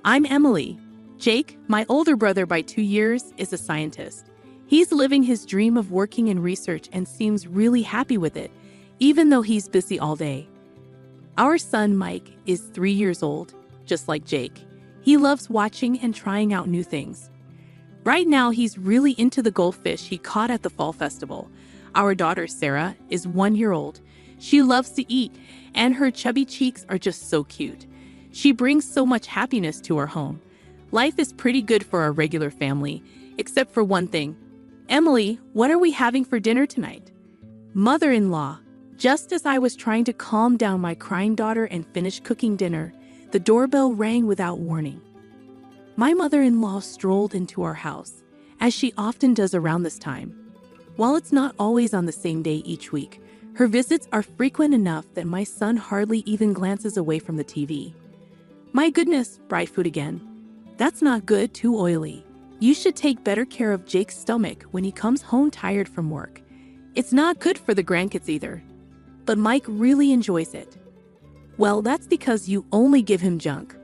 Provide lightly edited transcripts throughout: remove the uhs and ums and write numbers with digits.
I'm Emily. Jake, my older brother by 2 years, is a scientist. He's living his dream of working in research and seems really happy with it, even though he's busy all day. Our son, Mike, is 3 years old, just like Jake. He loves watching and trying out new things. Right now, he's really into the goldfish he caught at the fall festival. Our daughter, Sarah, is 1 year old. She loves to eat, and her chubby cheeks are just so cute. She brings so much happiness to our home. Life is pretty good for our regular family, except for one thing. Emily, what are we having for dinner tonight? Mother-in-law. Just as I was trying to calm down my crying daughter and finish cooking dinner, the doorbell rang without warning. My mother-in-law strolled into our house, as she often does around this time. While it's not always on the same day each week, her visits are frequent enough that my son hardly even glances away from the TV. My goodness, fried food again. That's not good, too oily. You should take better care of Jake's stomach when he comes home tired from work. It's not good for the grandkids either. But Mike really enjoys it. Well, that's because you only give him junk.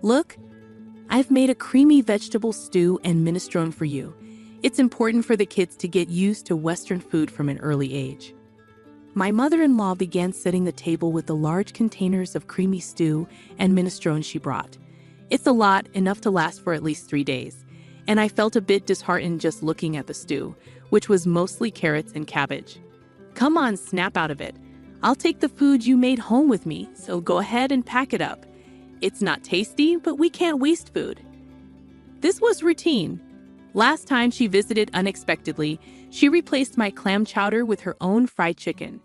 Look, I've made a creamy vegetable stew and minestrone for you. It's important for the kids to get used to Western food from an early age. My mother-in-law began setting the table with the large containers of creamy stew and minestrone she brought. It's a lot, enough to last for at least 3 days, and I felt a bit disheartened just looking at the stew, which was mostly carrots and cabbage. Come on, snap out of it. I'll take the food you made home with me, so go ahead and pack it up. It's not tasty, but we can't waste food. This was routine. Last time she visited unexpectedly, she replaced my clam chowder with her own fried chicken.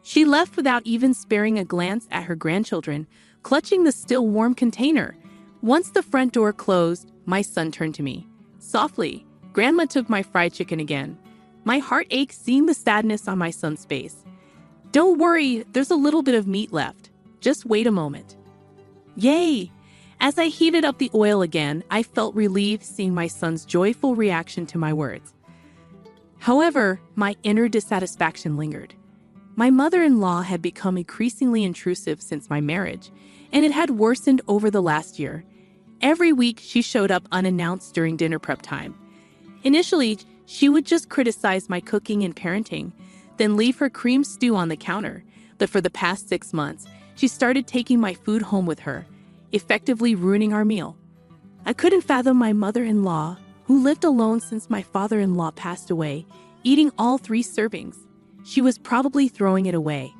She left without even sparing a glance at her grandchildren, clutching the still warm container. Once the front door closed, my son turned to me. Softly, Grandma took my fried chicken again. My heart ached seeing the sadness on my son's face. Don't worry, there's a little bit of meat left. Just wait a moment. Yay! As I heated up the oil again, I felt relieved seeing my son's joyful reaction to my words. However, my inner dissatisfaction lingered. My mother-in-law had become increasingly intrusive since my marriage, and it had worsened over the last year. Every week, she showed up unannounced during dinner prep time. Initially, she would just criticize my cooking and parenting, then leave her cream stew on the counter. But for the past 6 months, she started taking my food home with her, effectively ruining our meal. I couldn't fathom my mother-in-law, who lived alone since my father-in-law passed away, eating all 3 servings. She was probably throwing it away.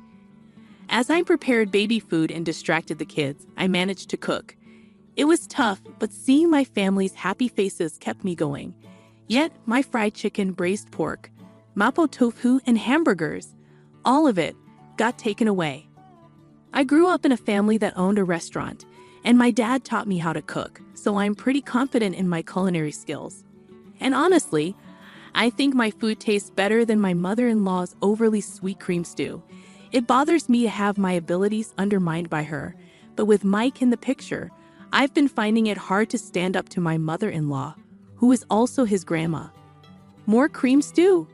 As I prepared baby food and distracted the kids, I managed to cook. It was tough, but seeing my family's happy faces kept me going. Yet, my fried chicken, braised pork, mapo tofu, and hamburgers, all of it, got taken away. I grew up in a family that owned a restaurant, and my dad taught me how to cook, so I'm pretty confident in my culinary skills. And honestly, I think my food tastes better than my mother-in-law's overly sweet cream stew. It bothers me to have my abilities undermined by her, but with Mike in the picture, I've been finding it hard to stand up to my mother-in-law, who is also his grandma. More cream stew?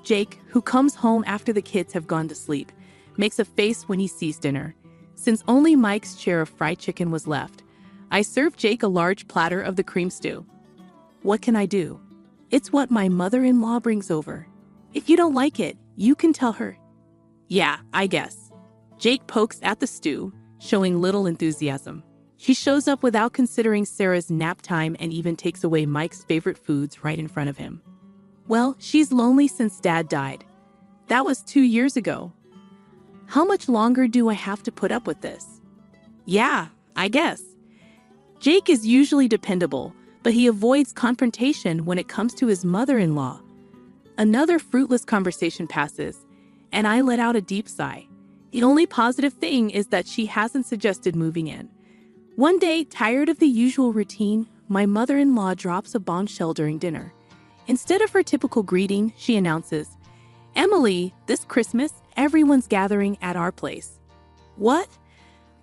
Jake, who comes home after the kids have gone to sleep, makes a face when he sees dinner. Since only Mike's share of fried chicken was left, I served Jake a large platter of the cream stew. What can I do? It's what my mother-in-law brings over. If you don't like it, you can tell her. Yeah, I guess. Jake pokes at the stew, showing little enthusiasm. She shows up without considering Sarah's nap time and even takes away Mike's favorite foods right in front of him. Well, she's lonely since Dad died. That was 2 years ago. How much longer do I have to put up with this? Yeah, I guess. Jake is usually dependable, but he avoids confrontation when it comes to his mother-in-law. Another fruitless conversation passes, and I let out a deep sigh. The only positive thing is that she hasn't suggested moving in. One day, tired of the usual routine, my mother-in-law drops a bombshell during dinner. Instead of her typical greeting, she announces, "Emily, this Christmas, everyone's gathering at our place." What?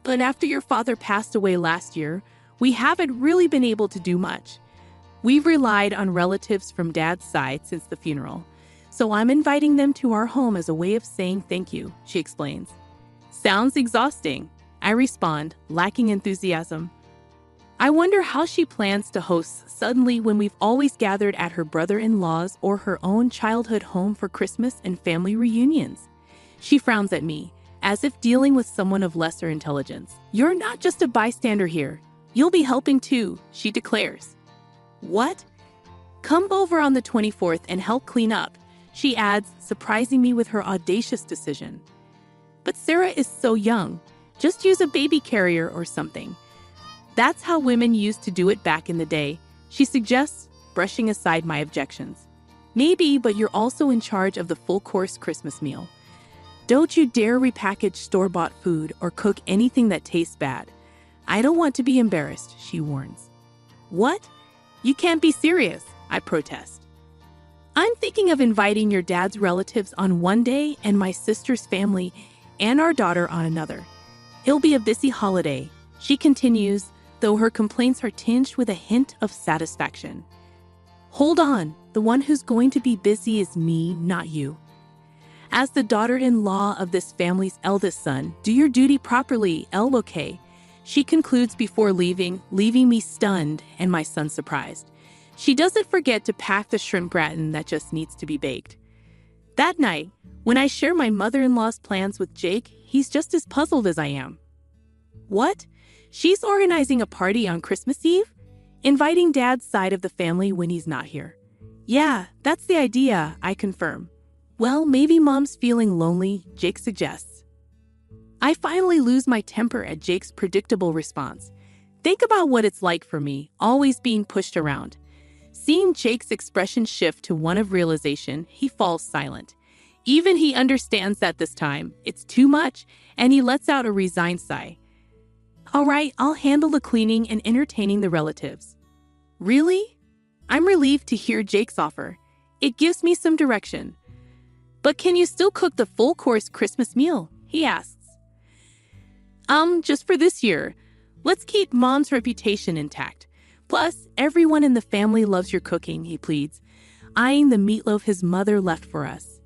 But after your father passed away last year, we haven't really been able to do much. We've relied on relatives from Dad's side since the funeral, so I'm inviting them to our home as a way of saying thank you, she explains. Sounds exhausting, I respond, lacking enthusiasm. I wonder how she plans to host suddenly when we've always gathered at her brother-in-law's or her own childhood home for Christmas and family reunions. She frowns at me, as if dealing with someone of lesser intelligence. You're not just a bystander here. You'll be helping too, she declares. What? Come over on the 24th and help clean up, she adds, surprising me with her audacious decision. But Sarah is so young. Just use a baby carrier or something. That's how women used to do it back in the day, she suggests, brushing aside my objections. Maybe, but you're also in charge of the full-course Christmas meal. Don't you dare repackage store-bought food or cook anything that tastes bad. I don't want to be embarrassed, she warns. What? You can't be serious, I protest. I'm thinking of inviting your dad's relatives on one day and my sister's family and our daughter on another. It'll be a busy holiday, she continues, though her complaints are tinged with a hint of satisfaction. Hold on, the one who's going to be busy is me, not you. As the daughter-in-law of this family's eldest son, do your duty properly, okay? She concludes before leaving me stunned and my son surprised. She doesn't forget to pack the shrimp gratin that just needs to be baked. That night, when I share my mother-in-law's plans with Jake, he's just as puzzled as I am. What? She's organizing a party on Christmas Eve? Inviting Dad's side of the family when he's not here. Yeah, that's the idea, I confirm. Well, maybe Mom's feeling lonely, Jake suggests. I finally lose my temper at Jake's predictable response. Think about what it's like for me, always being pushed around. Seeing Jake's expression shift to one of realization, he falls silent. Even he understands that this time, it's too much, and he lets out a resigned sigh. All right, I'll handle the cleaning and entertaining the relatives. Really? I'm relieved to hear Jake's offer. It gives me some direction. But can you still cook the full-course Christmas meal? He asks. Just for this year. Let's keep Mom's reputation intact. Plus, everyone in the family loves your cooking, he pleads, eyeing the meatloaf his mother left for us.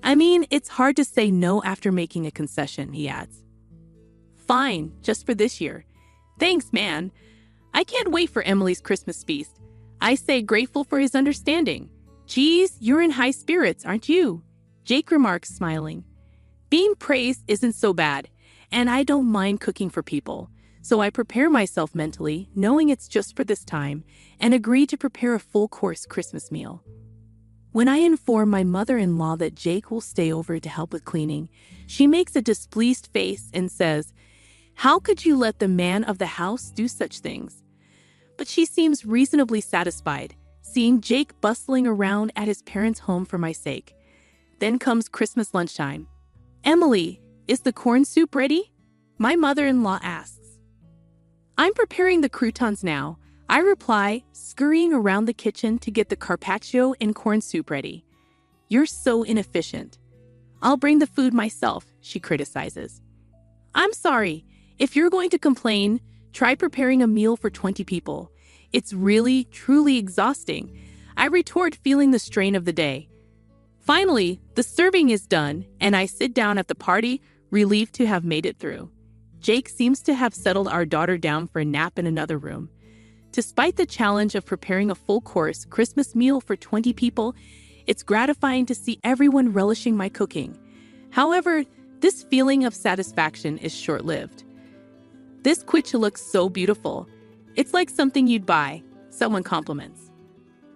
I mean, it's hard to say no after making a concession, he adds. Fine, just for this year. Thanks, man. I can't wait for Emily's Christmas feast. I say, grateful for his understanding. Geez, you're in high spirits, aren't you? Jake remarks, smiling. Being praised isn't so bad, and I don't mind cooking for people. So I prepare myself mentally, knowing it's just for this time, and agree to prepare a full-course Christmas meal. When I inform my mother-in-law that Jake will stay over to help with cleaning, she makes a displeased face and says, "How could you let the man of the house do such things?" But she seems reasonably satisfied, seeing Jake bustling around at his parents' home for my sake. Then comes Christmas lunchtime. Emily, is the corn soup ready? My mother-in-law asks. I'm preparing the croutons now, I reply, scurrying around the kitchen to get the carpaccio and corn soup ready. You're so inefficient. I'll bring the food myself, she criticizes. I'm sorry. If you're going to complain, try preparing a meal for 20 people. It's really, truly exhausting, I retort, feeling the strain of the day. Finally, the serving is done, and I sit down at the party, relieved to have made it through. Jake seems to have settled our daughter down for a nap in another room. Despite the challenge of preparing a full-course Christmas meal for 20 people, it's gratifying to see everyone relishing my cooking. However, this feeling of satisfaction is short-lived. This quiche looks so beautiful. It's like something you'd buy, someone compliments.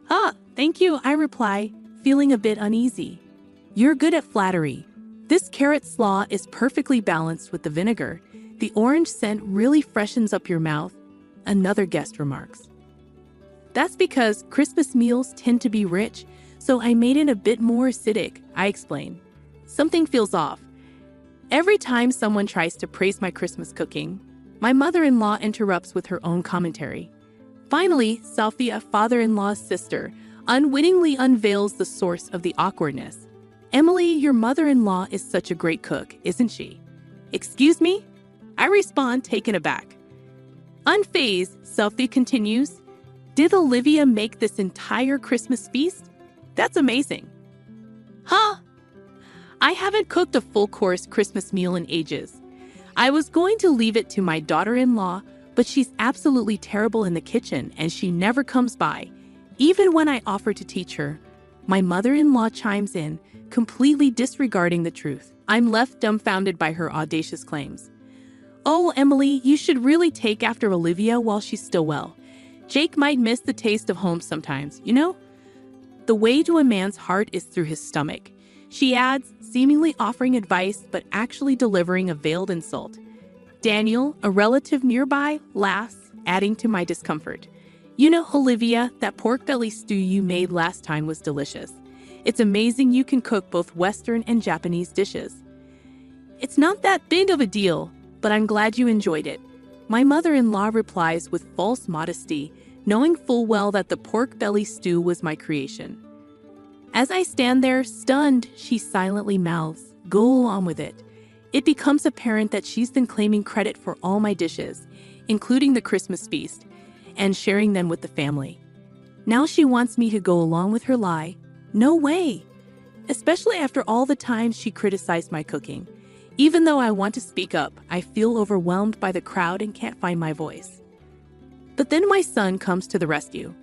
Ah, thank you, I reply, feeling a bit uneasy. You're good at flattery. This carrot slaw is perfectly balanced with the vinegar. The orange scent really freshens up your mouth, another guest remarks. That's because Christmas meals tend to be rich, so I made it a bit more acidic, I explain. Something feels off. Every time someone tries to praise my Christmas cooking, my mother-in-law interrupts with her own commentary. Finally, Sophia, father-in-law's sister, unwittingly unveils the source of the awkwardness. Emily, your mother-in-law is such a great cook, isn't she? Excuse me? I respond, taken aback. Unfazed, Sophie continues, did Olivia make this entire Christmas feast? That's amazing. Huh? I haven't cooked a full-course Christmas meal in ages. I was going to leave it to my daughter-in-law, but she's absolutely terrible in the kitchen and she never comes by. Even when I offer to teach her, my mother-in-law chimes in, completely disregarding the truth. I'm left dumbfounded by her audacious claims. Oh, Emily, you should really take after Olivia while she's still well. Jake might miss the taste of home sometimes, you know? The way to a man's heart is through his stomach, she adds, seemingly offering advice but actually delivering a veiled insult. Daniel, a relative nearby, laughs, adding to my discomfort. You know, Olivia, that pork belly stew you made last time was delicious. It's amazing you can cook both Western and Japanese dishes. It's not that big of a deal, but I'm glad you enjoyed it. My mother-in-law replies with false modesty, knowing full well that the pork belly stew was my creation. As I stand there, stunned, she silently mouths, "Go along with it." It becomes apparent that she's been claiming credit for all my dishes, including the Christmas feast, and sharing them with the family. Now she wants me to go along with her lie. No way! Especially after all the times she criticized my cooking. Even though I want to speak up, I feel overwhelmed by the crowd and can't find my voice. But then my son comes to the rescue.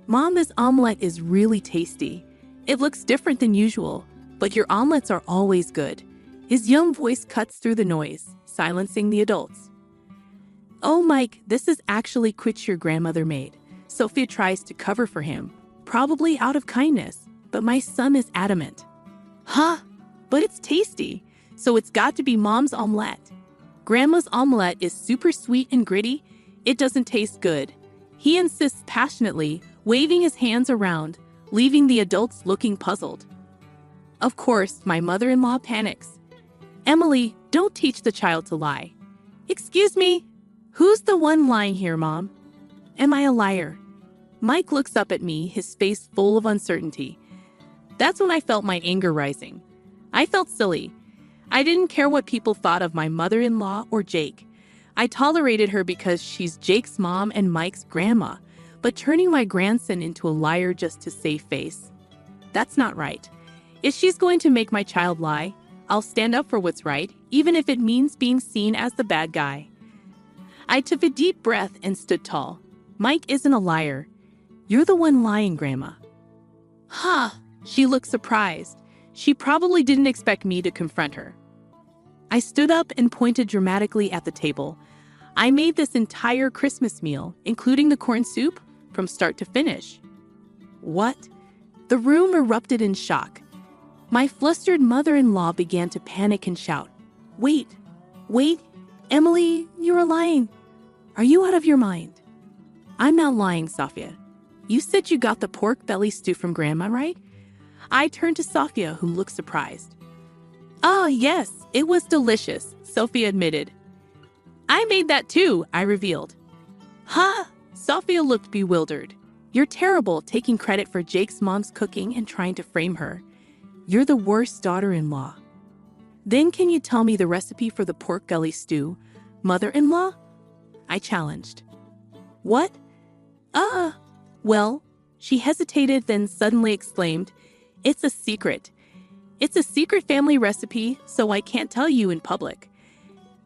Mom, this omelet is really tasty. It looks different than usual, but your omelets are always good. His young voice cuts through the noise, silencing the adults. Oh, Mike, this is actually quiche your grandmother made. Sophia tries to cover for him, probably out of kindness, but my son is adamant. Huh? But it's tasty, so it's got to be Mom's omelet. Grandma's omelet is super sweet and gritty. It doesn't taste good. He insists passionately, waving his hands around, leaving the adults looking puzzled. Of course, my mother-in-law panics. Emily, don't teach the child to lie. Excuse me? Who's the one lying here, Mom? Am I a liar? Mike looks up at me, his face full of uncertainty. That's when I felt my anger rising. I felt silly. I didn't care what people thought of my mother-in-law or Jake. I tolerated her because she's Jake's mom and Mike's grandma, but turning my grandson into a liar just to save face? That's not right. If she's going to make my child lie, I'll stand up for what's right, even if it means being seen as the bad guy. I took a deep breath and stood tall. Mike isn't a liar. You're the one lying, Grandma. Huh, she looked surprised. She probably didn't expect me to confront her. I stood up and pointed dramatically at the table. I made this entire Christmas meal, including the corn soup, from start to finish. What? The room erupted in shock. My flustered mother-in-law began to panic and shout, Wait, Emily, you're lying. Are you out of your mind? I'm not lying, Sophia. You said you got the pork belly stew from Grandma, right? I turned to Sophia, who looked surprised. Ah, yes, it was delicious, Sophia admitted. I made that too, I revealed. Huh? Sophia looked bewildered. You're terrible, taking credit for Jake's mom's cooking and trying to frame her. You're the worst daughter-in-law. Then can you tell me the recipe for the pork belly stew, mother-in-law? I challenged. What? Well, she hesitated, then suddenly exclaimed, It's a secret. It's a secret family recipe, so I can't tell you in public.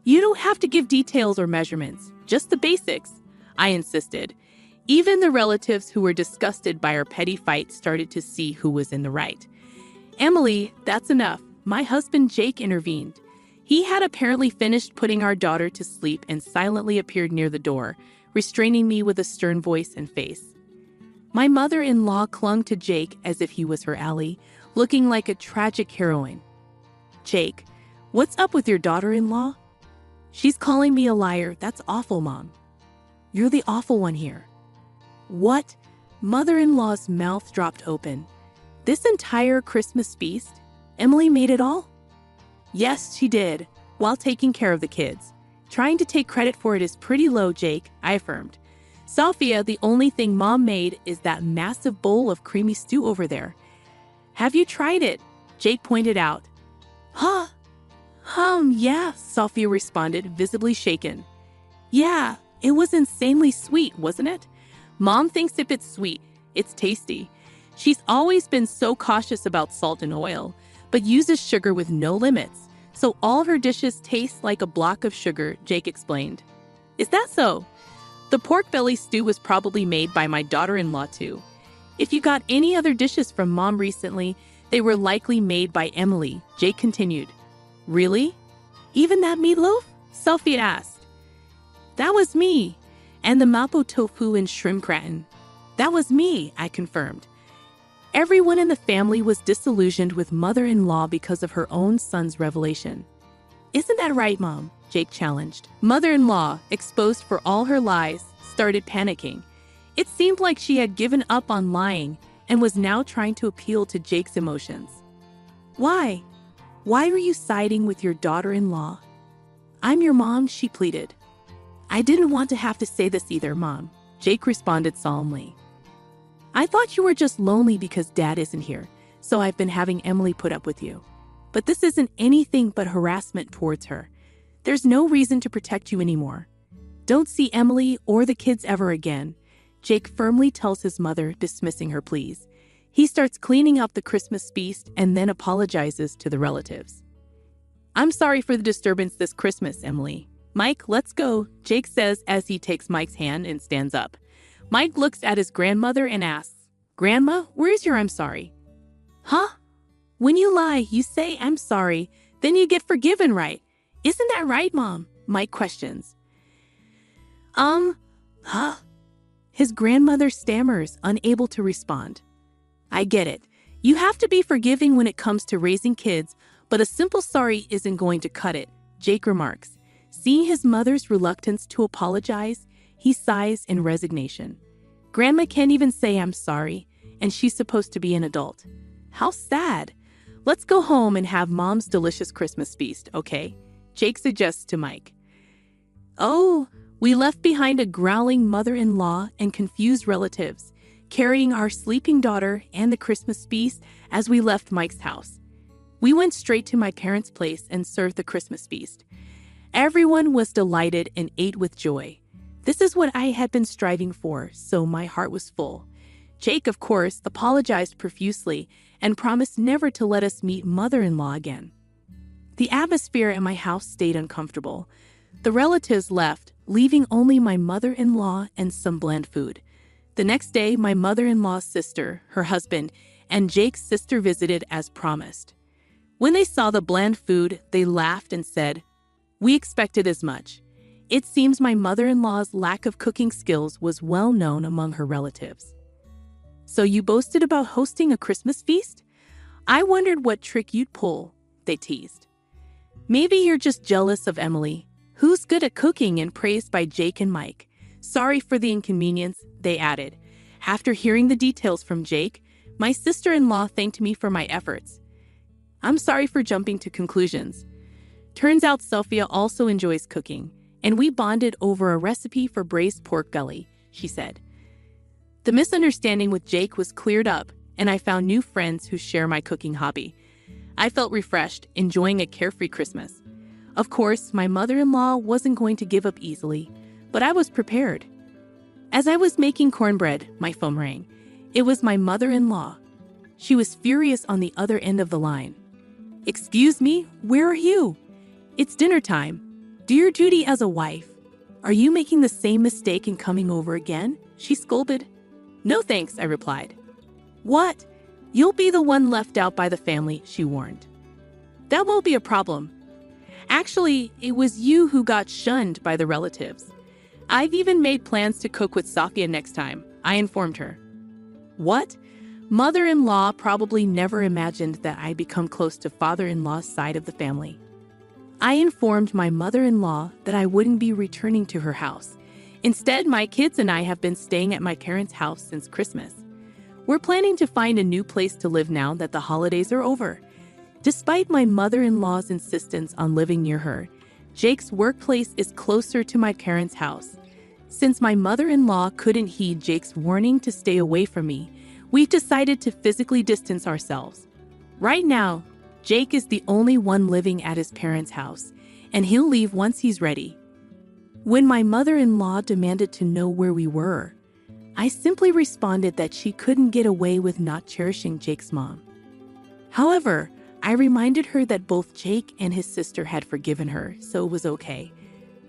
You don't have to give details or measurements, just the basics, I insisted. Even the relatives who were disgusted by our petty fight started to see who was in the right. Emily, that's enough. My husband Jake intervened. He had apparently finished putting our daughter to sleep and silently appeared near the door, restraining me with a stern voice and face. My mother-in-law clung to Jake as if he was her ally, looking like a tragic heroine. Jake, what's up with your daughter-in-law? She's calling me a liar. That's awful, Mom. You're the awful one here. What? Mother-in-law's mouth dropped open. This entire Christmas feast? Emily made it all? Yes, she did, while taking care of the kids. Trying to take credit for it is pretty low, Jake, I affirmed. Sophia, the only thing Mom made is that massive bowl of creamy stew over there. Have you tried it? Jake pointed out. Huh? Yeah, Sophia responded, visibly shaken. Yeah, it was insanely sweet, wasn't it? Mom thinks if it's sweet, it's tasty. She's always been so cautious about salt and oil, but uses sugar with no limits, so all her dishes taste like a block of sugar, Jake explained. Is that so? The pork belly stew was probably made by my daughter-in-law too. If you got any other dishes from Mom recently, they were likely made by Emily, Jake continued. Really? Even that meatloaf? Sophia asked. That was me. And the mapo tofu and shrimp gratin. That was me, I confirmed. Everyone in the family was disillusioned with mother-in-law because of her own son's revelation. Isn't that right, Mom? Jake challenged. Mother-in-law, exposed for all her lies, started panicking. It seemed like she had given up on lying and was now trying to appeal to Jake's emotions. Why? Why were you siding with your daughter-in-law? I'm your mom, she pleaded. I didn't want to have to say this either, Mom, Jake responded solemnly. I thought you were just lonely because Dad isn't here, so I've been having Emily put up with you. But this isn't anything but harassment towards her. There's no reason to protect you anymore. Don't see Emily or the kids ever again, Jake firmly tells his mother, dismissing her pleas. He starts cleaning up the Christmas feast and then apologizes to the relatives. I'm sorry for the disturbance this Christmas, Emily. Mike, let's go, Jake says as he takes Mike's hand and stands up. Mike looks at his grandmother and asks, Grandma, where's your I'm sorry? Huh? When you lie, you say I'm sorry, then you get forgiven, right? Isn't that right, Mom? Mike questions. Huh? His grandmother stammers, unable to respond. I get it. You have to be forgiving when it comes to raising kids, but a simple sorry isn't going to cut it, Jake remarks. Seeing his mother's reluctance to apologize, he sighs in resignation. Grandma can't even say I'm sorry, and she's supposed to be an adult. How sad. Let's go home and have Mom's delicious Christmas feast, okay? Jake suggests to Mike. Oh, we left behind a growling mother-in-law and confused relatives, carrying our sleeping daughter and the Christmas feast as we left Mike's house. We went straight to my parents' place and served the Christmas feast. Everyone was delighted and ate with joy. This is what I had been striving for, so my heart was full. Jake, of course, apologized profusely and promised never to let us meet mother-in-law again. The atmosphere at my house stayed uncomfortable. The relatives left, leaving only my mother-in-law and some bland food. The next day, my mother-in-law's sister, her husband, and Jake's sister visited as promised. When they saw the bland food, they laughed and said, "We expected as much." It seems my mother-in-law's lack of cooking skills was well known among her relatives. "So you boasted about hosting a Christmas feast? I wondered what trick you'd pull," they teased. "Maybe you're just jealous of Emily, who's good at cooking and praised by Jake and Mike. Sorry for the inconvenience," they added. After hearing the details from Jake, my sister-in-law thanked me for my efforts. I'm sorry for jumping to conclusions. Turns out Sophia also enjoys cooking, and we bonded over a recipe for braised pork belly, she said. The misunderstanding with Jake was cleared up, and I found new friends who share my cooking hobby. I felt refreshed, enjoying a carefree Christmas. Of course, my mother-in-law wasn't going to give up easily, but I was prepared. As I was making cornbread, my phone rang. It was my mother-in-law. She was furious on the other end of the line. "Excuse me, where are you? It's dinner time. Do your duty as a wife. Are you making the same mistake in coming over again?" she scolded. "No thanks," I replied. "What? You'll be the one left out by the family," she warned. "That won't be a problem. Actually, it was you who got shunned by the relatives. I've even made plans to cook with Sophia next time," I informed her. What? Mother-in-law probably never imagined that I'd become close to father-in-law's side of the family. I informed my mother-in-law that I wouldn't be returning to her house. Instead, my kids and I have been staying at my parents' house since Christmas. We're planning to find a new place to live now that the holidays are over. Despite my mother-in-law's insistence on living near her, Jake's workplace is closer to my parents' house. Since my mother-in-law couldn't heed Jake's warning to stay away from me, we've decided to physically distance ourselves. Right now, Jake is the only one living at his parents' house, and he'll leave once he's ready. When my mother-in-law demanded to know where we were, I simply responded that she couldn't get away with not cherishing Jake's mom. However, I reminded her that both Jake and his sister had forgiven her, so it was okay.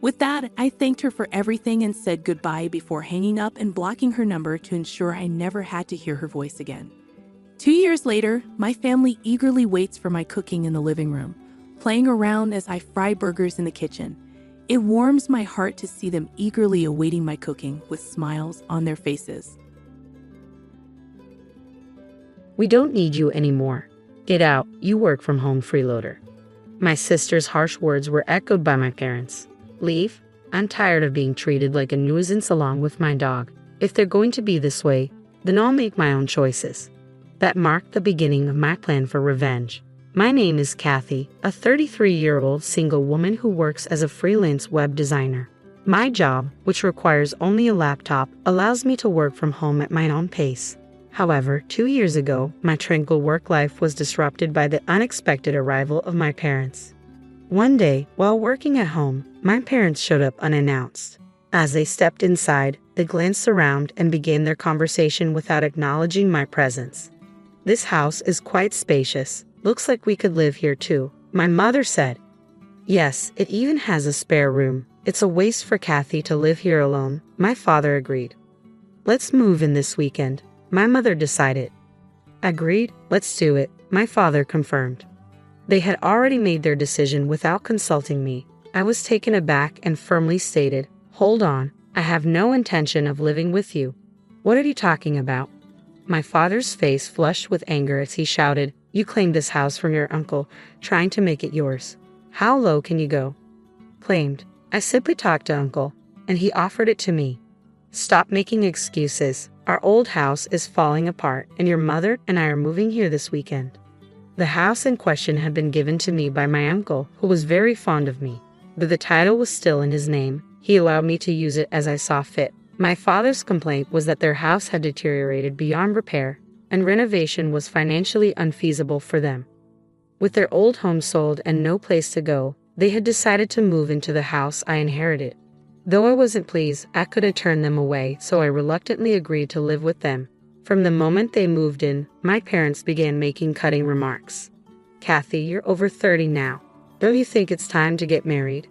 With that, I thanked her for everything and said goodbye before hanging up and blocking her number to ensure I never had to hear her voice again. 2 years later, my family eagerly waits for my cooking in the living room, playing around as I fry burgers in the kitchen. It warms my heart to see them eagerly awaiting my cooking with smiles on their faces. We don't need you anymore. Get out, you work from home freeloader. My sister's harsh words were echoed by my parents. Leave? I'm tired of being treated like a nuisance along with my dog. If they're going to be this way, then I'll make my own choices. That marked the beginning of my plan for revenge. My name is Kathy, a 33-year-old single woman who works as a freelance web designer. My job, which requires only a laptop, allows me to work from home at my own pace. However, 2 years ago, my tranquil work life was disrupted by the unexpected arrival of my parents. One day, while working at home, my parents showed up unannounced. As they stepped inside, they glanced around and began their conversation without acknowledging my presence. This house is quite spacious. Looks like we could live here too, my mother said. Yes, it even has a spare room. It's a waste for Kathy to live here alone, my father agreed. Let's move in this weekend, my mother decided. Agreed, let's do it, my father confirmed. They had already made their decision without consulting me. I was taken aback and firmly stated, hold on, I have no intention of living with you. What are you talking about? My father's face flushed with anger as he shouted, you claimed this house from your uncle, trying to make it yours. How low can you go? Claimed. I simply talked to uncle, and he offered it to me. Stop making excuses. Our old house is falling apart, and your mother and I are moving here this weekend. The house in question had been given to me by my uncle, who was very fond of me. But the title was still in his name. He allowed me to use it as I saw fit. My father's complaint was that their house had deteriorated beyond repair, and renovation was financially unfeasible for them. With their old home sold and no place to go, they had decided to move into the house I inherited. Though I wasn't pleased, I couldn't turn them away, so I reluctantly agreed to live with them. From the moment they moved in, my parents began making cutting remarks. Kathy, you're over 30 now. Don't you think it's time to get married?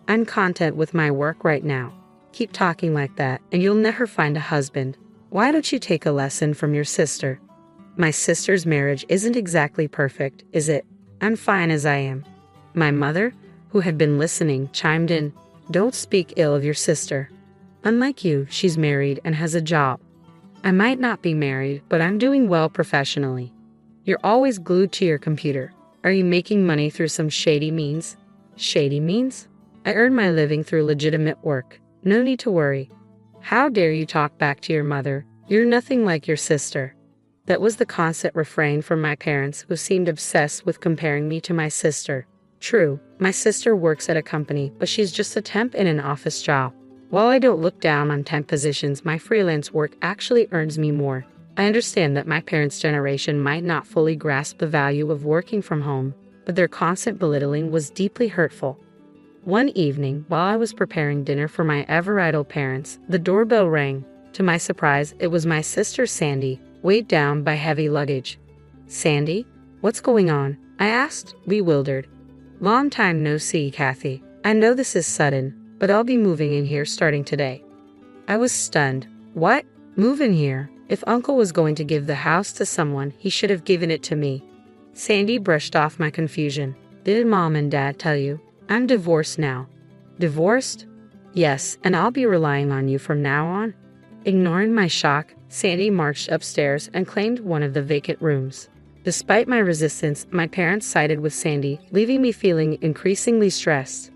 I'm content with my work right now. Keep talking like that, and you'll never find a husband. Why don't you take a lesson from your sister? My sister's marriage isn't exactly perfect, is it? I'm fine as I am. My mother, who had been listening, chimed in. Don't speak ill of your sister. Unlike you, she's married and has a job. I might not be married, but I'm doing well professionally. You're always glued to your computer. Are you making money through some shady means? Shady means? I earn my living through legitimate work. No need to worry. How dare you talk back to your mother? You're nothing like your sister. That was the constant refrain from my parents, who seemed obsessed with comparing me to my sister. True, my sister works at a company, but she's just a temp in an office job. While I don't look down on temp positions, my freelance work actually earns me more. I understand that my parents' generation might not fully grasp the value of working from home, but their constant belittling was deeply hurtful. One evening, while I was preparing dinner for my ever-idle parents, the doorbell rang. To my surprise, it was my sister Sandy, weighed down by heavy luggage. Sandy? What's going on? I asked, bewildered. Long time no see, Kathy. I know this is sudden, but I'll be moving in here starting today. I was stunned. What? Move in here? If Uncle was going to give the house to someone, he should have given it to me. Sandy brushed off my confusion. Did Mom and Dad tell you? I'm divorced now. Divorced? Yes, and I'll be relying on you from now on. Ignoring my shock, Sandy marched upstairs and claimed one of the vacant rooms. Despite my resistance, my parents sided with Sandy, leaving me feeling increasingly stressed.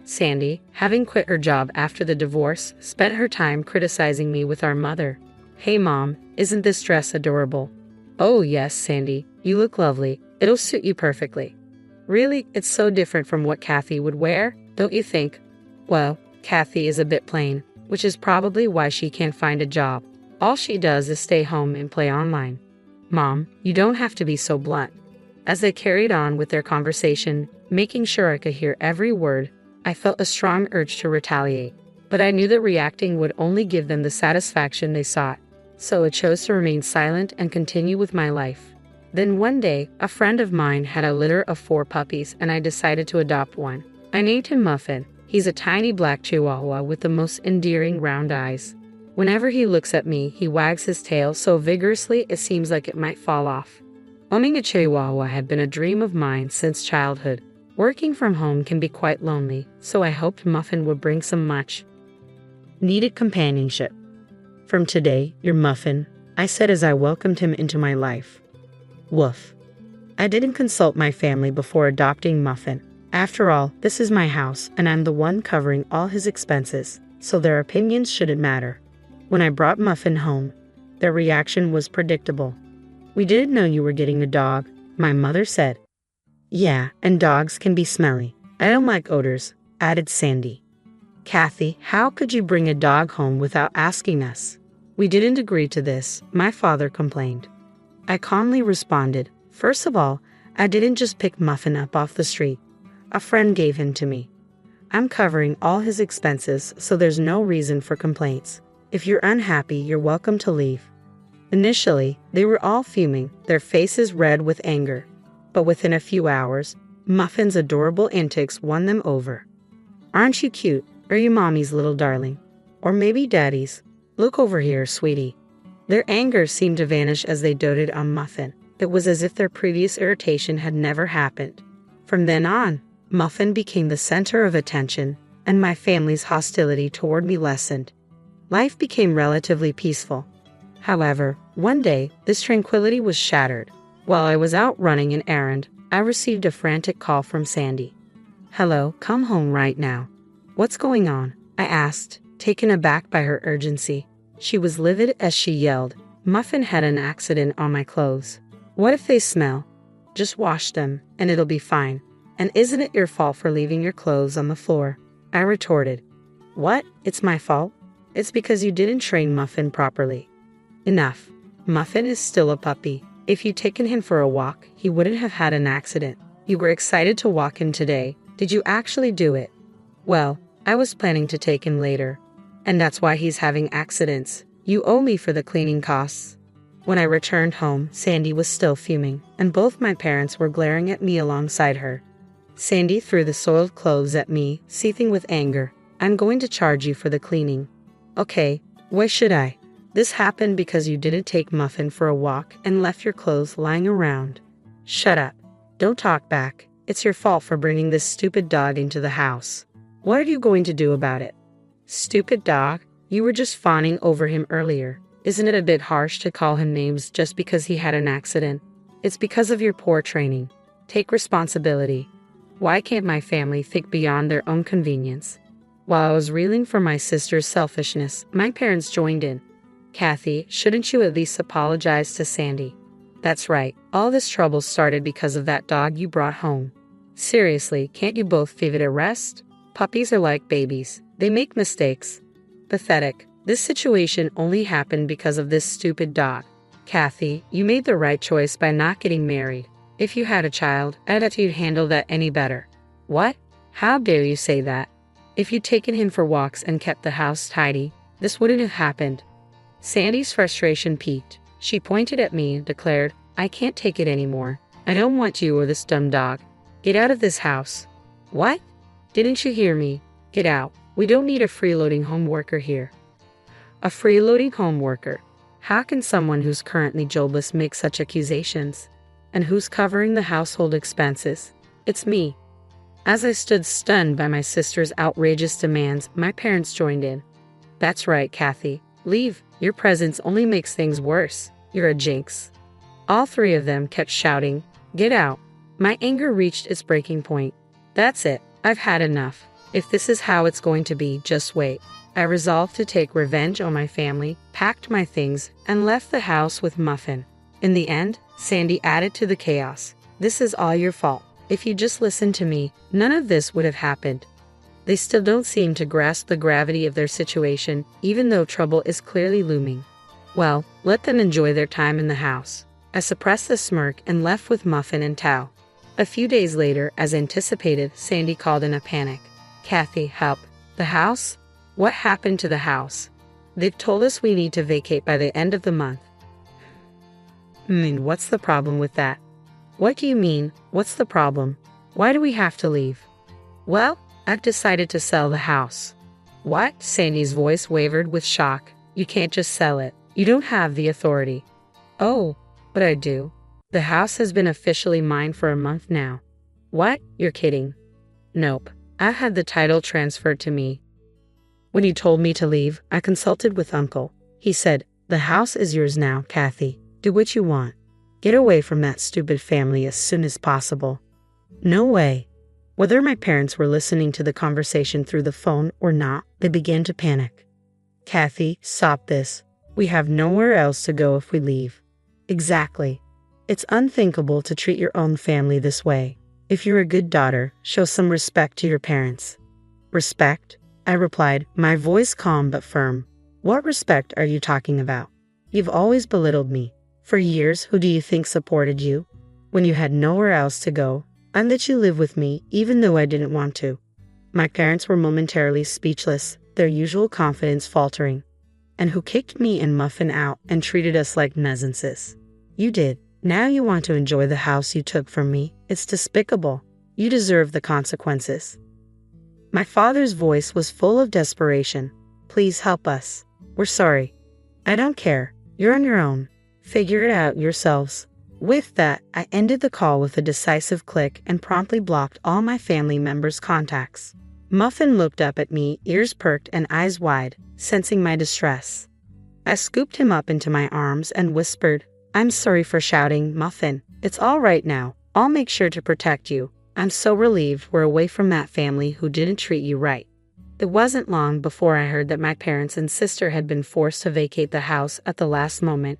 Sandy, having quit her job after the divorce, spent her time criticizing me with our mother. Hey Mom, isn't this dress adorable? Oh yes, Sandy, you look lovely. It'll suit you perfectly. Really, it's so different from what Kathy would wear, don't you think? Well, Kathy is a bit plain, which is probably why she can't find a job. All she does is stay home and play online. Mom, you don't have to be so blunt. As they carried on with their conversation, making sure I could hear every word, I felt a strong urge to retaliate. But I knew that reacting would only give them the satisfaction they sought. So I chose to remain silent and continue with my life. Then one day, a friend of mine had a litter of 4 puppies and I decided to adopt one. I named him Muffin. He He's a tiny black chihuahua with the most endearing round eyes. Whenever he looks at me, he wags his tail so vigorously it seems like it might fall off. Owning a chihuahua had been a dream of mine since childhood. Working from home can be quite lonely, so I hoped Muffin would bring some much needed companionship. "From today, you're Muffin," I said as I welcomed him into my life. Woof. I didn't consult my family before adopting Muffin. After all, this is my house, and I'm the one covering all his expenses, so their opinions shouldn't matter. When I brought Muffin home, their reaction was predictable. "We didn't know you were getting a dog," my mother said. "Yeah, and dogs can be smelly. I don't like odors," added Sandy. "Kathy, how could you bring a dog home without asking us?" "We didn't agree to this," my father complained. I calmly responded, "First of all, I didn't just pick Muffin up off the street. A friend gave him to me. I'm covering all his expenses, so there's no reason for complaints. If you're unhappy, you're welcome to leave." Initially, they were all fuming, their faces red with anger. But within a few hours, Muffin's adorable antics won them over. "Aren't you cute? Are you mommy's little darling? Or maybe daddy's? Look over here, sweetie." Their anger seemed to vanish as they doted on Muffin. It was as if their previous irritation had never happened. From then on, Muffin became the center of attention, and my family's hostility toward me lessened. Life became relatively peaceful. However, one day, this tranquility was shattered. While I was out running an errand, I received a frantic call from Sandy. "Hello, come home right now." "What's going on?" I asked, taken aback by her urgency. She was livid as she yelled, "Muffin had an accident on my clothes." "What if they smell?" "Just wash them, and it'll be fine. And isn't it your fault for leaving your clothes on the floor?" I retorted. "What? It's my fault? It's because you didn't train Muffin properly." "Enough. Muffin is still a puppy. If you'd taken him for a walk, he wouldn't have had an accident. You were excited to walk him today. Did you actually do it?" "Well, I was planning to take him later. And that's why he's having accidents. You owe me for the cleaning costs." When I returned home, Sandy was still fuming, and both my parents were glaring at me alongside her. Sandy threw the soiled clothes at me, seething with anger. "I'm going to charge you for the cleaning." "Okay, why should I? This happened because you didn't take Muffin for a walk and left your clothes lying around." "Shut up. Don't talk back. It's your fault for bringing this stupid dog into the house." "What are you going to do about it?" "Stupid dog? You were just fawning over him earlier. Isn't it a bit harsh to call him names just because he had an accident? It's because of your poor training. Take responsibility. Why can't my family think beyond their own convenience?" While I was reeling from my sister's selfishness, my parents joined in. "Kathy, shouldn't you at least apologize to Sandy?" "That's right. All this trouble started because of that dog you brought home. Seriously, can't you both give it a rest? Puppies are like babies. They make mistakes." "Pathetic. This situation only happened because of this stupid dog." "Kathy, you made the right choice by not getting married. If you had a child, I bet you'd handle that any better." "What? How dare you say that? If you'd taken him for walks and kept the house tidy, this wouldn't have happened." Sandy's frustration peaked. She pointed at me and declared, "I can't take it anymore. I don't want you or this dumb dog. Get out of this house." "What? Didn't you hear me? Get out. We don't need a freeloading home worker here." "A freeloading home worker? How can someone who's currently jobless make such accusations? And who's covering the household expenses?" "It's me." As I stood stunned by my sister's outrageous demands, my parents joined in. "That's right, Kathy. Leave. Your presence only makes things worse. You're a jinx." All three of them kept shouting, "Get out." My anger reached its breaking point. "That's it. I've had enough. If this is how it's going to be, just wait." I resolved to take revenge on my family, packed my things, and left the house with Muffin. In the end, Sandy added to the chaos. "This is all your fault. If you just listened to me, none of this would have happened." They still don't seem to grasp the gravity of their situation, even though trouble is clearly looming. Well, let them enjoy their time in the house. I suppressed the smirk and left with Muffin and Tao. A few days later, as anticipated, Sandy called in a panic. "Kathy, help. The house? What happened to the house? They've told us we need to vacate by the end of the month." What's the problem with that?" "What do you mean, what's the problem? Why do we have to leave?" "Well, I've decided to sell the house. What? Sandy's voice wavered with shock. You can't just sell it. You don't have the authority. Oh, but I do. The house has been officially mine for a month now. What? You're kidding. Nope. I had the title transferred to me. When he told me to leave, I consulted with Uncle. He said, the house is yours now, Kathy. Do what you want. Get away from that stupid family as soon as possible. No way. Whether my parents were listening to the conversation through the phone or not, they began to panic. Kathy, stop this. We have nowhere else to go if we leave. Exactly. It's unthinkable to treat your own family this way. If you're a good daughter, show some respect to your parents. Respect? I replied, my voice calm but firm. What respect are you talking about? You've always belittled me. For years, who do you think supported you? When you had nowhere else to go, I let you live with me even though I didn't want to. My parents were momentarily speechless, their usual confidence faltering. And who kicked me and Muffin out and treated us like nuisances? You did. Now you want to enjoy the house you took from me. It's despicable. You deserve the consequences. My father's voice was full of desperation. Please help us. We're sorry. I don't care. You're on your own. Figure it out yourselves. With that, I ended the call with a decisive click and promptly blocked all my family members' contacts. Muffin looked up at me, ears perked and eyes wide, sensing my distress. I scooped him up into my arms and whispered, I'm sorry for shouting, Muffin. It's all right now. I'll make sure to protect you. I'm so relieved we're away from that family who didn't treat you right. It wasn't long before I heard that my parents and sister had been forced to vacate the house at the last moment,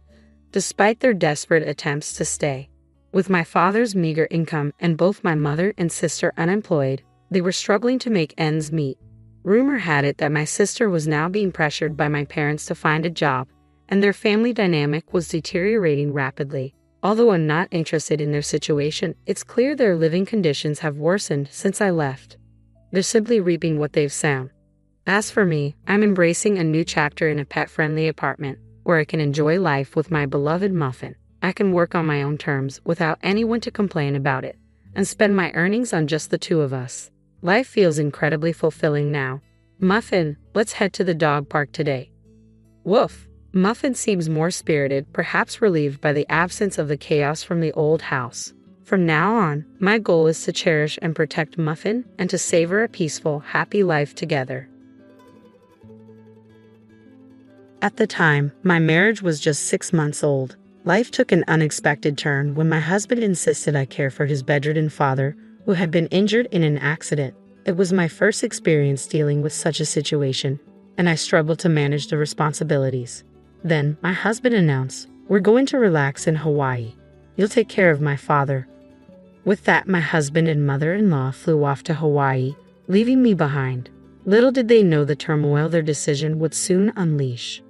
despite their desperate attempts to stay. With my father's meager income and both my mother and sister unemployed, they were struggling to make ends meet. Rumor had it that my sister was now being pressured by my parents to find a job, and their family dynamic was deteriorating rapidly. Although I'm not interested in their situation, it's clear their living conditions have worsened since I left. They're simply reaping what they've sown. As for me, I'm embracing a new chapter in a pet-friendly apartment, where I can enjoy life with my beloved Muffin. I can work on my own terms without anyone to complain about it, and spend my earnings on just the two of us. Life feels incredibly fulfilling now. Muffin, let's head to the dog park today. Woof! Muffin seems more spirited, perhaps relieved by the absence of the chaos from the old house. From now on, my goal is to cherish and protect Muffin and to savor a peaceful, happy life together. At the time, my marriage was just 6 months old. Life took an unexpected turn when my husband insisted I care for his bedridden father, who had been injured in an accident. It was my first experience dealing with such a situation, and I struggled to manage the responsibilities. Then, my husband announced, we're going to relax in Hawaii. You'll take care of my father. With that, my husband and mother-in-law flew off to Hawaii, leaving me behind. Little did they know the turmoil their decision would soon unleash.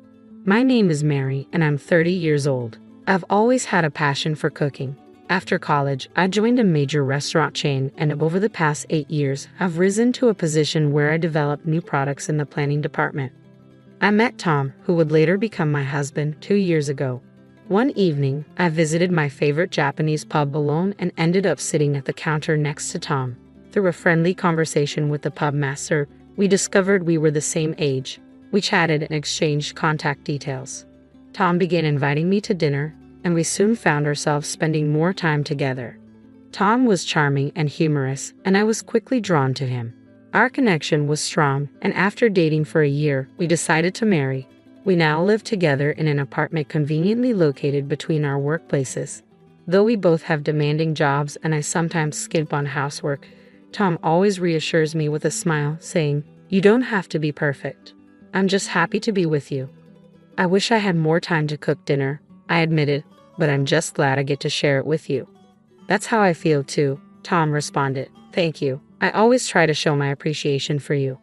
My name is Mary, and I'm 30 years old. I've always had a passion for cooking. After college, I joined a major restaurant chain, and over the past 8 years, I've risen to a position where I develop new products in the planning department. I met Tom, who would later become my husband, 2 years ago. One evening, I visited my favorite Japanese pub alone and ended up sitting at the counter next to Tom. Through a friendly conversation with the pub master, we discovered we were the same age. We chatted and exchanged contact details. Tom began inviting me to dinner, and we soon found ourselves spending more time together. Tom was charming and humorous, and I was quickly drawn to him. Our connection was strong, and after dating for a year, we decided to marry. We now live together in an apartment conveniently located between our workplaces. Though we both have demanding jobs and I sometimes skimp on housework, Tom always reassures me with a smile, saying, "You don't have to be perfect. I'm just happy to be with you." I wish I had more time to cook dinner, I admitted, but I'm just glad I get to share it with you. That's how I feel too, Tom responded. Thank you. I always try to show my appreciation for you.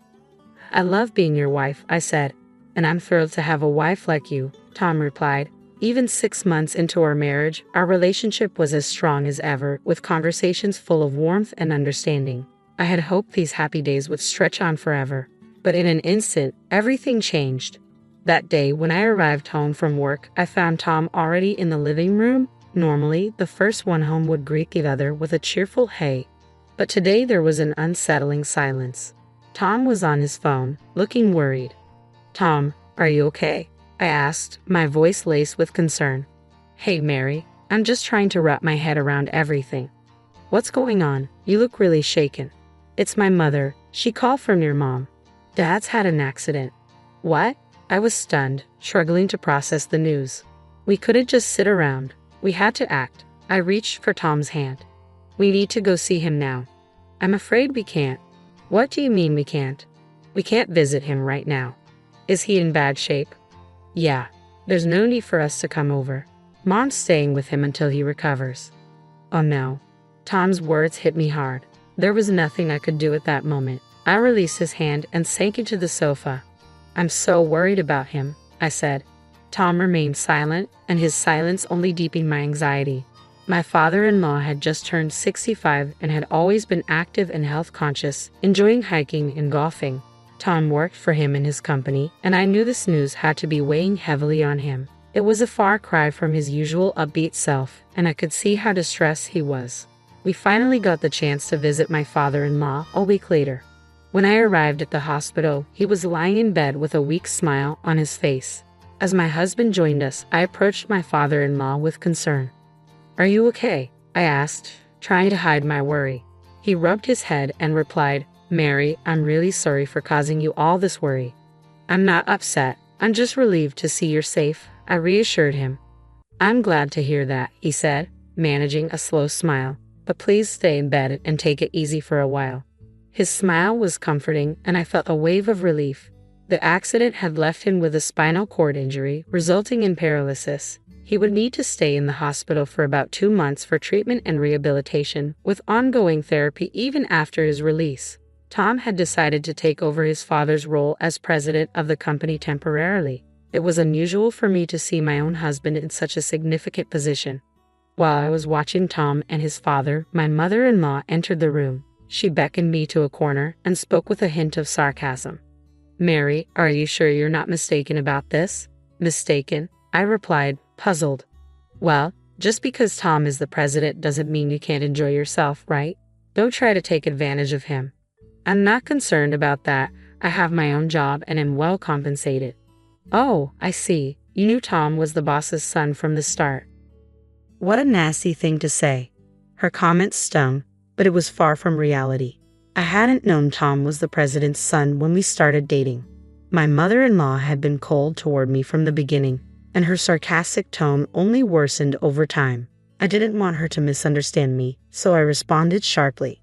I love being your wife, I said, and I'm thrilled to have a wife like you, Tom replied. Even 6 months into our marriage, our relationship was as strong as ever, with conversations full of warmth and understanding. I had hoped these happy days would stretch on forever, but in an instant, everything changed. That day, when I arrived home from work, I found Tom already in the living room. Normally, the first one home would greet the other with a cheerful hey. But today there was an unsettling silence. Tom was on his phone, looking worried. "Tom, are you okay?" I asked, my voice laced with concern. "Hey, Mary, I'm just trying to wrap my head around everything. What's going on? You look really shaken." "It's my mother. She called from your mom. Dad's had an accident." "What?" I was stunned, struggling to process the news. We couldn't just sit around. We had to act. I reached for Tom's hand. "We need to go see him now." "I'm afraid we can't." "What do you mean we can't?" "We can't visit him right now." "Is he in bad shape?" "Yeah. There's no need for us to come over. Mom's staying with him until he recovers." "Oh no." Tom's words hit me hard. There was nothing I could do at that moment. I released his hand and sank into the sofa. "I'm so worried about him," I said. Tom remained silent, and his silence only deepened my anxiety. My father-in-law had just turned 65 and had always been active and health-conscious, enjoying hiking and golfing. Tom worked for him in his company, and I knew this news had to be weighing heavily on him. It was a far cry from his usual upbeat self, and I could see how distressed he was. We finally got the chance to visit my father-in-law a week later. When I arrived at the hospital, he was lying in bed with a weak smile on his face. As my husband joined us, I approached my father-in-law with concern. "Are you okay?" I asked, trying to hide my worry. He rubbed his head and replied, "Mary, I'm really sorry for causing you all this worry." "I'm not upset. I'm just relieved to see you're safe," I reassured him. "I'm glad to hear that," he said, managing a slow smile. "But please stay in bed and take it easy for a while." His smile was comforting, and I felt a wave of relief. The accident had left him with a spinal cord injury, resulting in paralysis. He would need to stay in the hospital for about 2 months for treatment and rehabilitation, with ongoing therapy even after his release. Tom had decided to take over his father's role as president of the company temporarily. It was unusual for me to see my own husband in such a significant position. While I was watching Tom and his father, my mother-in-law entered the room. She beckoned me to a corner and spoke with a hint of sarcasm. "Mary, are you sure you're not mistaken about this?" "Mistaken?" I replied, puzzled. "Well, just because Tom is the president doesn't mean you can't enjoy yourself, right? Don't try to take advantage of him." "I'm not concerned about that. I have my own job and am well compensated." "Oh, I see. You knew Tom was the boss's son from the start." What a nasty thing to say. Her comment stung, but it was far from reality. I hadn't known Tom was the president's son when we started dating. My mother-in-law had been cold toward me from the beginning, and her sarcastic tone only worsened over time. I didn't want her to misunderstand me, so I responded sharply.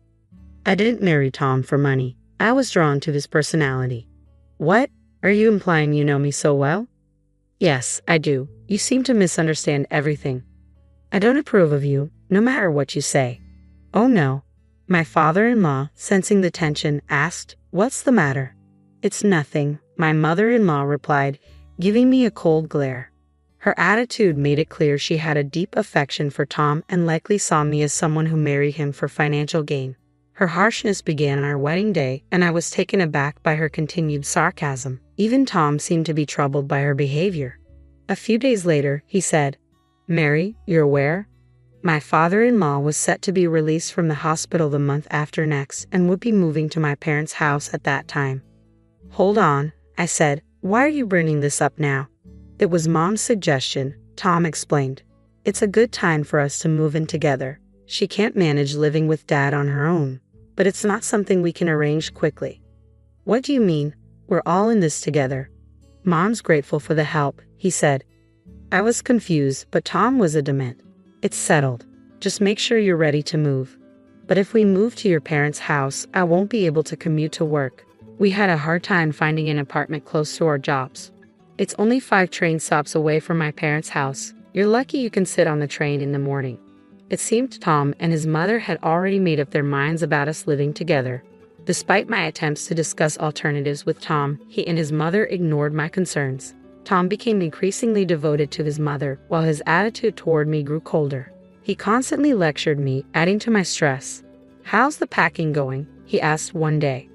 "I didn't marry Tom for money. I was drawn to his personality." "What? Are you implying you know me so well?" "Yes, I do. You seem to misunderstand everything." "I don't approve of you, no matter what you say." "Oh no." My father-in-law, sensing the tension, asked, "What's the matter?" "It's nothing," my mother-in-law replied, giving me a cold glare. Her attitude made it clear she had a deep affection for Tom and likely saw me as someone who married him for financial gain. Her harshness began on our wedding day, and I was taken aback by her continued sarcasm. Even Tom seemed to be troubled by her behavior. A few days later, he said, "Mary, you're aware? My father-in-law was set to be released from the hospital the month after next and would be moving to my parents' house at that time." "Hold on," I said. "Why are you bringing this up now?" "It was Mom's suggestion," Tom explained. "It's a good time for us to move in together. She can't manage living with Dad on her own, but it's not something we can arrange quickly." "What do you mean? We're all in this together." "Mom's grateful for the help," he said. I was confused, but Tom was adamant. "It's settled. Just make sure you're ready to move. But if we move to your parents' house, I won't be able to commute to work. We had a hard time finding an apartment close to our jobs. It's only 5 train stops away from my parents' house. You're lucky you can sit on the train in the morning." It seemed Tom and his mother had already made up their minds about us living together. Despite my attempts to discuss alternatives with Tom, he and his mother ignored my concerns. Tom became increasingly devoted to his mother, while his attitude toward me grew colder. He constantly lectured me, adding to my stress. "How's the packing going?" he asked one day.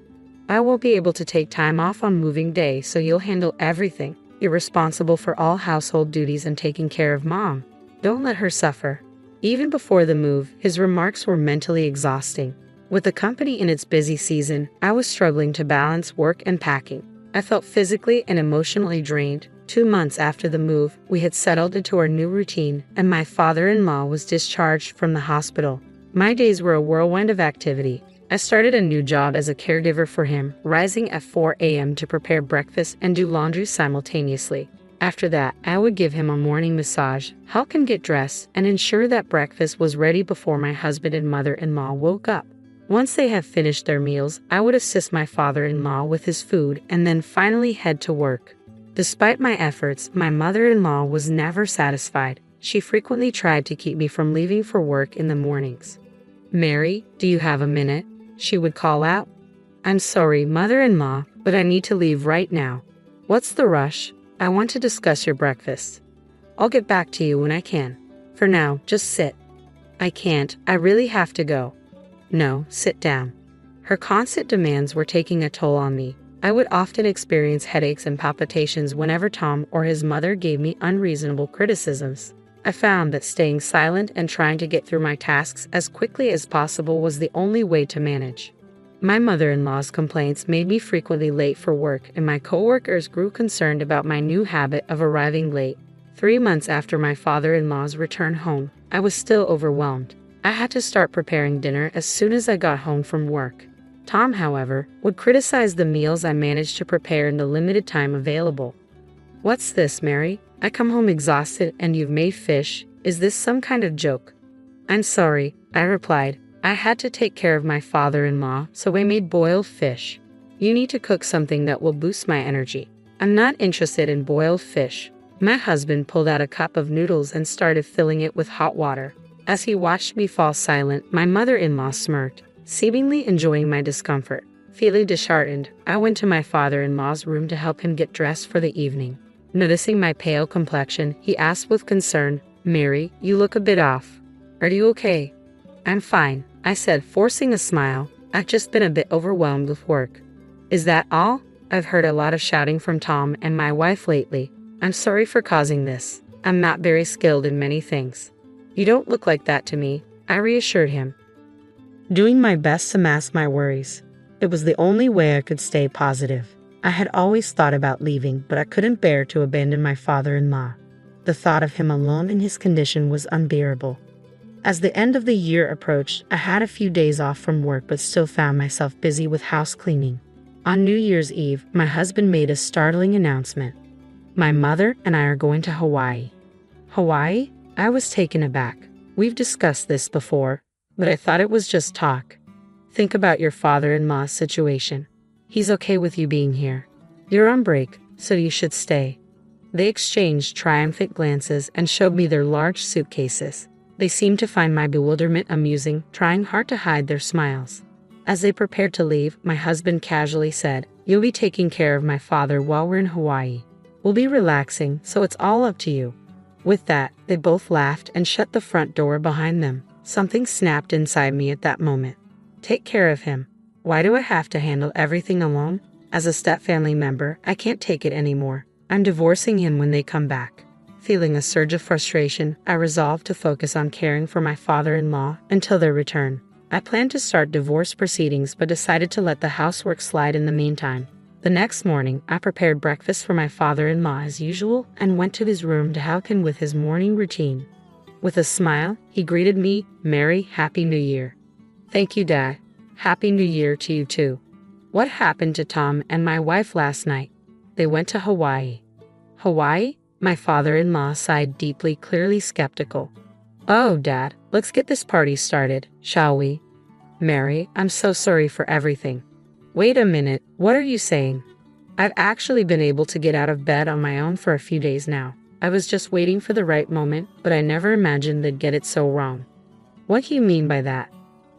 "I won't be able to take time off on moving day, so you'll handle everything. You're responsible for all household duties and taking care of Mom. Don't let her suffer." Even before the move, his remarks were mentally exhausting. With the company in its busy season, I was struggling to balance work and packing. I felt physically and emotionally drained. 2 months after the move, we had settled into our new routine, and my father-in-law was discharged from the hospital. My days were a whirlwind of activity. I started a new job as a caregiver for him, rising at 4 a.m. to prepare breakfast and do laundry simultaneously. After that, I would give him a morning massage, help him get dressed, and ensure that breakfast was ready before my husband and mother-in-law woke up. Once they have finished their meals, I would assist my father-in-law with his food and then finally head to work. Despite my efforts, my mother-in-law was never satisfied. She frequently tried to keep me from leaving for work in the mornings. "Mary, do you have a minute?" she would call out. "I'm sorry, mother-in-law, but I need to leave right now." "What's the rush? I want to discuss your breakfast." "I'll get back to you when I can. For now, just sit." "I can't. I really have to go." "No, sit down." Her constant demands were taking a toll on me. I would often experience headaches and palpitations whenever Tom or his mother gave me unreasonable criticisms. I found that staying silent and trying to get through my tasks as quickly as possible was the only way to manage. My mother-in-law's complaints made me frequently late for work, and my coworkers grew concerned about my new habit of arriving late. 3 months after my father-in-law's return home, I was still overwhelmed. I had to start preparing dinner as soon as I got home from work. Tom, however, would criticize the meals I managed to prepare in the limited time available. "What's this, Mary? I come home exhausted and you've made fish. Is this some kind of joke?" "I'm sorry," I replied. "I had to take care of my father-in-law, so I made boiled fish." "You need to cook something that will boost my energy." "I'm not interested in boiled fish." My husband pulled out a cup of noodles and started filling it with hot water. As he watched me fall silent, my mother-in-law smirked, seemingly enjoying my discomfort. Feeling disheartened, I went to my father-in-law's room to help him get dressed for the evening. Noticing my pale complexion, he asked with concern, "Mary, you look a bit off. Are you okay?" "I'm fine," I said, forcing a smile. "I've just been a bit overwhelmed with work." "Is that all? I've heard a lot of shouting from Tom and my wife lately. I'm sorry for causing this. I'm not very skilled in many things." "You don't look like that to me," I reassured him, doing my best to mask my worries. It was the only way I could stay positive. I had always thought about leaving, but I couldn't bear to abandon my father-in-law. The thought of him alone in his condition was unbearable. As the end of the year approached, I had a few days off from work but still found myself busy with house cleaning. On New Year's Eve, my husband made a startling announcement. "My mother and I are going to Hawaii." "Hawaii?" I was taken aback. "We've discussed this before, but I thought it was just talk." "Think about your father-in-law's situation. He's okay with you being here. You're on break, so you should stay." They exchanged triumphant glances and showed me their large suitcases. They seemed to find my bewilderment amusing, trying hard to hide their smiles. As they prepared to leave, my husband casually said, "You'll be taking care of my father while we're in Hawaii. We'll be relaxing, so it's all up to you." With that, they both laughed and shut the front door behind them. Something snapped inside me at that moment. Take care of him. Why do I have to handle everything alone? As a step-family member, I can't take it anymore. I'm divorcing him when they come back. Feeling a surge of frustration, I resolved to focus on caring for my father-in-law until their return. I planned to start divorce proceedings but decided to let the housework slide in the meantime. The next morning, I prepared breakfast for my father-in-law as usual and went to his room to help him with his morning routine. With a smile, he greeted me, "Mary, Happy New Year." "Thank you, Dad. Happy New Year to you too." "What happened to Tom and my wife last night?" "They went to Hawaii." "Hawaii?" My father-in-law sighed deeply, clearly skeptical. "Oh, Dad, let's get this party started, shall we?" "Mary, I'm so sorry for everything." "Wait a minute, what are you saying?" "I've actually been able to get out of bed on my own for a few days now. I was just waiting for the right moment, but I never imagined they'd get it so wrong." "What do you mean by that?"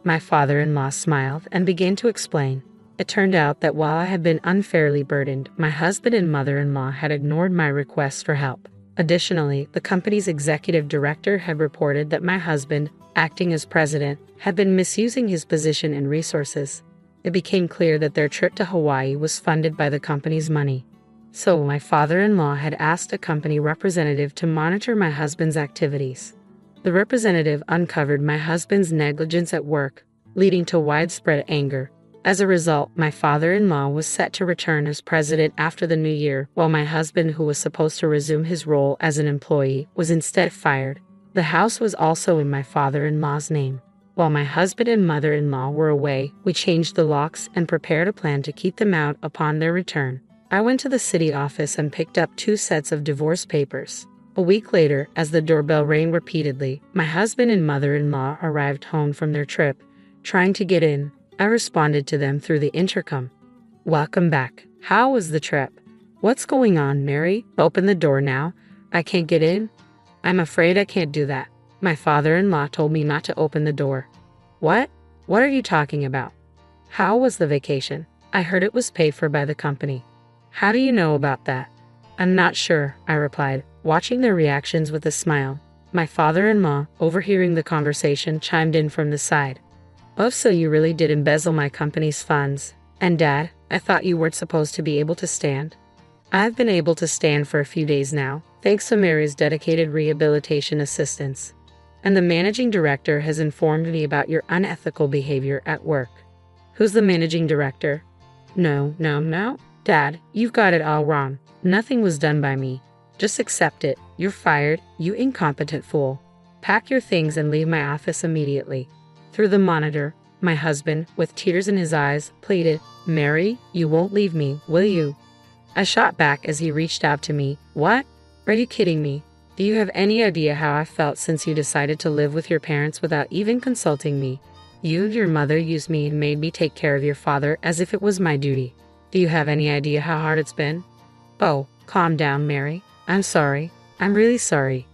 My father-in-law smiled and began to explain. It turned out that while I had been unfairly burdened, my husband and mother-in-law had ignored my requests for help. Additionally, the company's executive director had reported that my husband, acting as president, had been misusing his position and resources. It became clear that their trip to Hawaii was funded by the company's money. So my father-in-law had asked a company representative to monitor my husband's activities. The representative uncovered my husband's negligence at work, leading to widespread anger. As a result, my father-in-law was set to return as president after the new year, while my husband, who was supposed to resume his role as an employee, was instead fired. The house was also in my father-in-law's name. While my husband and mother-in-law were away, we changed the locks and prepared a plan to keep them out upon their return. I went to the city office and picked up 2 sets of divorce papers. A week later, as the doorbell rang repeatedly, my husband and mother-in-law arrived home from their trip. Trying to get in, I responded to them through the intercom. "Welcome back. How was the trip?" "What's going on, Mary? Open the door now. I can't get in." "I'm afraid I can't do that. My father-in-law told me not to open the door." "What? What are you talking about? How was the vacation? I heard it was paid for by the company." "How do you know about that?" "I'm not sure," I replied, watching their reactions with a smile. My father-in-law, overhearing the conversation, chimed in from the side. "Oh, so you really did embezzle my company's funds. And Dad, I thought you weren't supposed to be able to stand." "I've been able to stand for a few days now, thanks to Mary's dedicated rehabilitation assistance. And the managing director has informed me about your unethical behavior at work." "Who's the managing director?" No, Dad, you've got it all wrong. Nothing was done by me. Just accept it. You're fired, you incompetent fool. Pack your things and leave my office immediately." Through the monitor, my husband, with tears in his eyes, pleaded, "Mary, you won't leave me, will you?" I shot back as he reached out to me. "What? Are you kidding me? Do you have any idea how I felt since you decided to live with your parents without even consulting me? Your mother used me and made me take care of your father as if it was my duty. Do you have any idea how hard it's been?" "Oh, calm down, Mary. I'm sorry. I'm really sorry.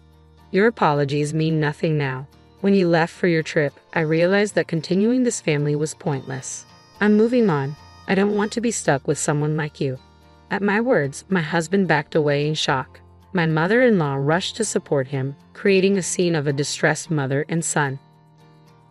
Your apologies mean nothing now. When you left for your trip, I realized that continuing this family was pointless. I'm moving on. I don't want to be stuck with someone like you." At my words, my husband backed away in shock. My mother-in-law rushed to support him, creating a scene of a distressed mother and son.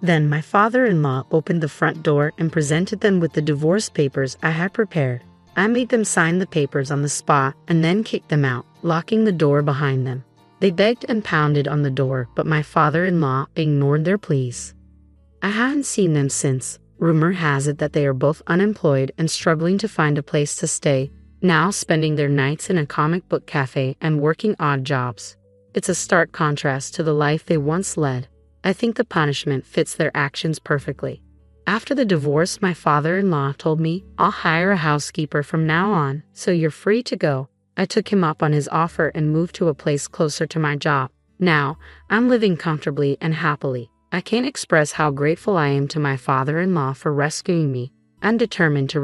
Then my father-in-law opened the front door and presented them with the divorce papers I had prepared. I made them sign the papers on the spot and then kicked them out, locking the door behind them. They begged and pounded on the door, but my father-in-law ignored their pleas. I hadn't seen them since. Rumor has it that they are both unemployed and struggling to find a place to stay, now spending their nights in a comic book cafe and working odd jobs. It's a stark contrast to the life they once led. I think the punishment fits their actions perfectly. After the divorce, my father-in-law told me, "I'll hire a housekeeper from now on, so you're free to go." I took him up on his offer and moved to a place closer to my job. Now, I'm living comfortably and happily. I can't express how grateful I am to my father-in-law for rescuing me. I'm determined to